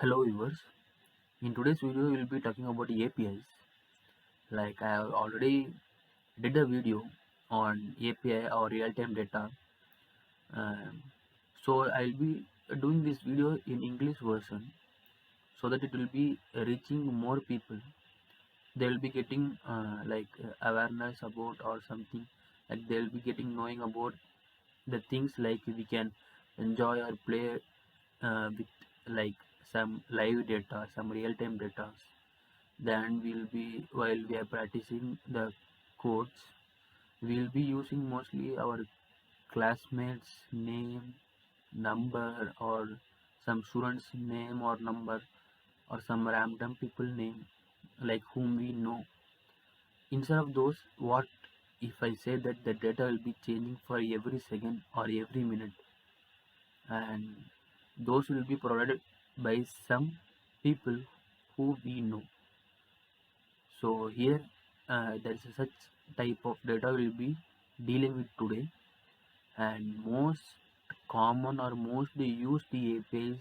Hello viewers, in today's video we will be talking about APIs. Like I have already did a video on API or real-time data. Um, so I'll be doing this video in English version so that it will be reaching more people. They will be getting awareness about or something, like they'll be getting knowing about the things like we can enjoy or play with like some live data, some real-time data. Then we'll be while we are practicing the codes, we'll be using mostly our classmates name, number, or some students name or number, or some random people name like whom we know. Instead of those, what if I say that the data will be changing for every second or every minute, and those will be provided by some people who we know. So here there is such type of data we'll be dealing with today, and most common or mostly used APIs,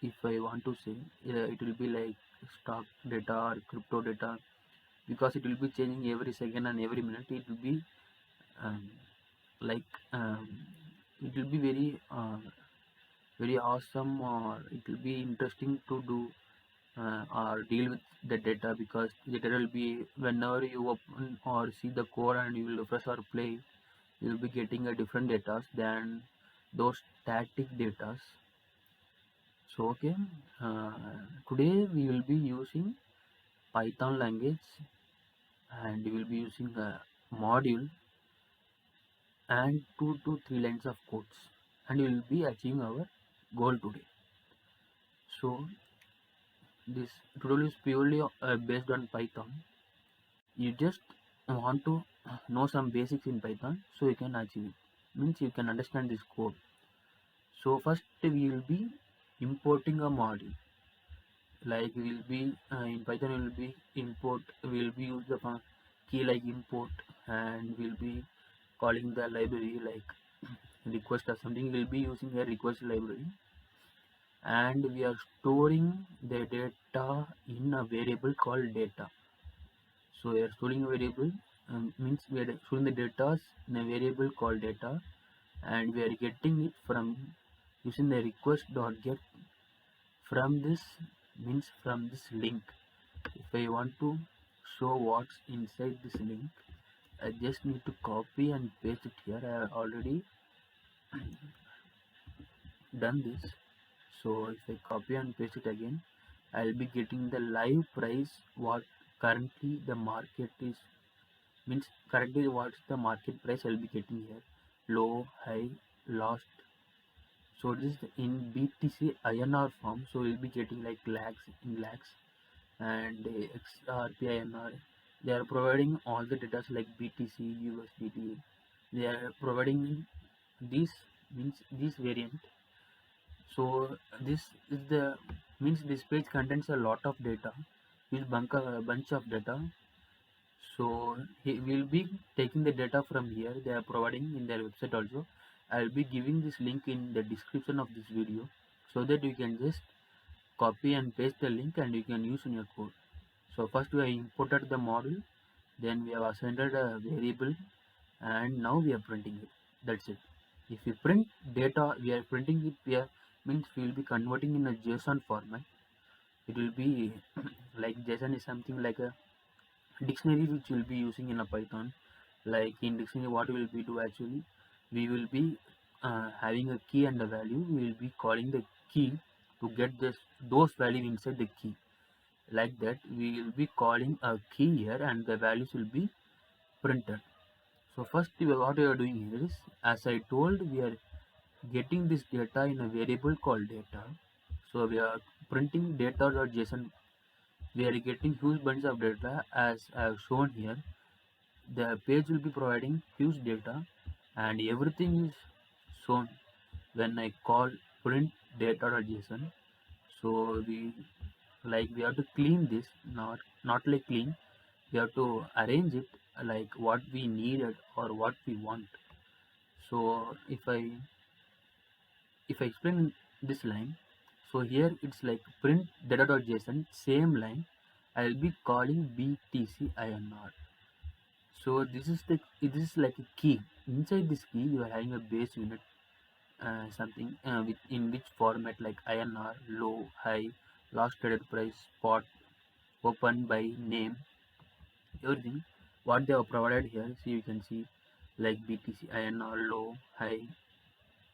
if I want to say, it will be like stock data or crypto data, because it will be changing every second and every minute. It will be um, like um, it will be very awesome, or it will be interesting to do or deal with the data, because the data will be whenever you open or see the code and you will refresh or play, you will be getting a different data than those static data. So okay, uh, today we will be using Python language, and we will be using a module and 2 to 3 lines of codes, and we will be achieving our goal today. So this tutorial is purely based on Python. You just want to know some basics in Python so you can achieve it, means you can understand this code. So first we will be importing a module, like we will be in Python we will be import, we will be use the key like import, and we will be calling the library like request or something. We will be using a request library, and we are storing the data in a variable called data. So we are storing a variable, means we are storing the data in a variable called data, and we are getting it from using the request dot get from this, means from this link. If I want to show what's inside this link, I just need to copy and paste it here. I have already done this. So if I copy and paste it again, I'll be getting the live price what currently the market is, means currently what's the market price I'll be getting here, low, high, last. So this is in BTC INR form, so we'll be getting like lakhs in lakhs, and XRP INR. They are providing all the data like BTC, USDT. They are providing this, means this variant. So this is the, means this page contains a lot of data, huge bunch of data. So he will be taking the data from here. They are providing in their website also. I'll be giving this link in the description of this video, so that you can just copy and paste the link and you can use in your code. So first we have imported the model, then we have assigned a variable, and now we are printing it. That's it. If we print data, we are printing it here, means we will be converting in a JSON format. It will be like JSON is something like a dictionary which we'll be using in a Python. Like in dictionary, what we will be do actually, we will be having a key and a value. We will be calling the key to get this those value inside the key. Like that, we will be calling a key here, and the values will be printed. So first, what we are doing here is, as I told, we are getting this data in a variable called data. So we are printing data.json. We are getting huge bunch of data as I have shown here. The page will be providing huge data, and everything is shown when I call print data.json. So we have to clean this, not like clean. We have to arrange it like what we needed or what we want. So if I explain this line, So here it's like print data.json, same line. I will be calling BTC INR. So this is like a key. Inside this key, you are having a base unit, something with in which format like INR, low, high, last traded price, spot, open by name, everything. What they have provided here, so you can see like BTC INR, low, high,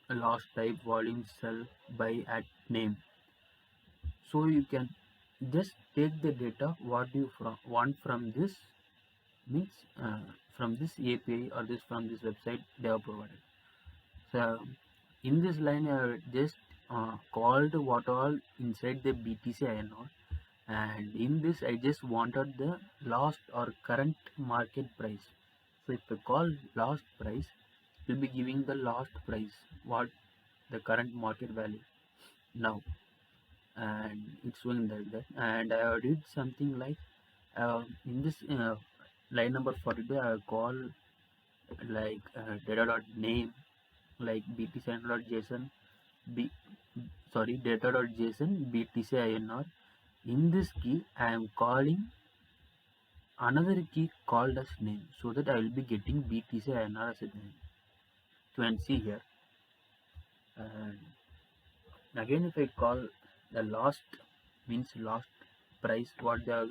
last type, volume, sell, buy at name. So you can just take the data what you want from this, means from this API or this from this website they have provided. So in this line I just called what all inside the BTC INR, and in this I just wanted the last or current market price. So if I call last price, it will be giving the last price, what the current market value now, and it's showing like that. And I did something like in this line number 42 I call like data dot name like btc.json b data.json btc inr. In this key I am calling another key called as name, so that I will be getting btc inr as a name. You can see here, and again if I call the last, means last price what they are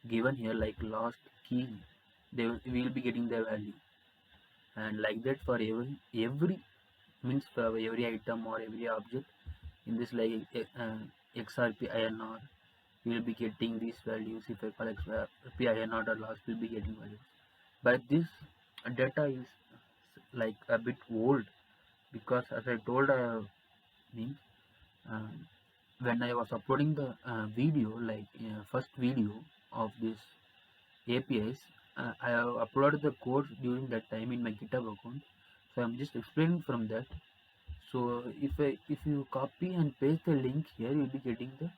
given here like last key, they will be getting their value. And like that for every means for every item or every object in this like XRP INR, we will be getting these values. If I call XRP INR or loss, we'll be getting values. But this data is like a bit old, because as I told means um, when I was uploading the video, like first video of this APIs, I have uploaded the code during that time in my GitHub account. So I'm just explaining from that. So if you copy and paste the link here, you'll be getting the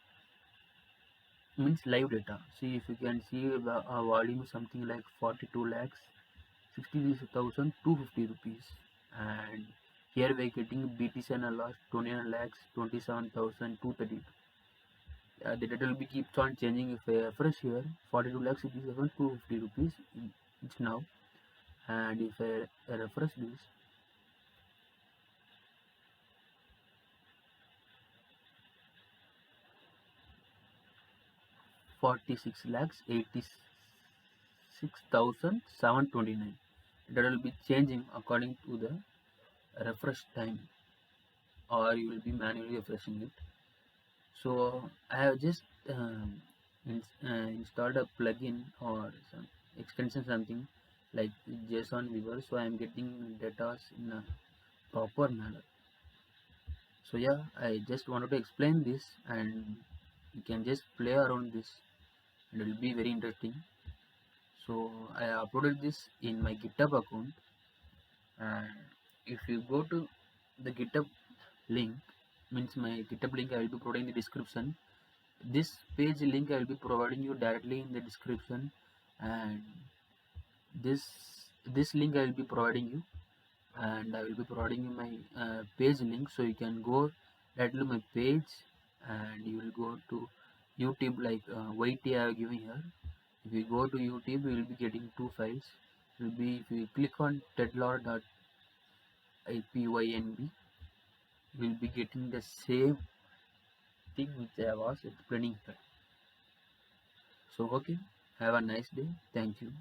means live data. See, if you can see the volume is something like 42 lakhs 63,250 rupees, and here we are getting BTC and a loss 29 lakhs 27,230. The data will be keeps on changing. If I refresh here, 42 lakhs 67,250 rupees it's now, and if I refresh this, 46 lakhs 86,729. That will be changing according to the refresh time, or you will be manually refreshing it. So I have just installed a plugin or some extension, something like JSON Weaver, so I am getting data in a proper manner. So yeah, I just wanted to explain this, and you can just play around this and it will be very interesting. So I uploaded this in my GitHub account, and if you go to the GitHub link, means my GitHub link I will be providing in the description. This page link I will be providing you directly in the description, and this this link I will be providing you, and I will be providing you my page link, so you can go directly to my page and you will go to YouTube, like YT I have given here. If you go to YouTube, you will be getting two files. It will be, if you click on tedlar.ipynb, you will be getting the same thing which I was explaining here. So okay, have a nice day. Thank you.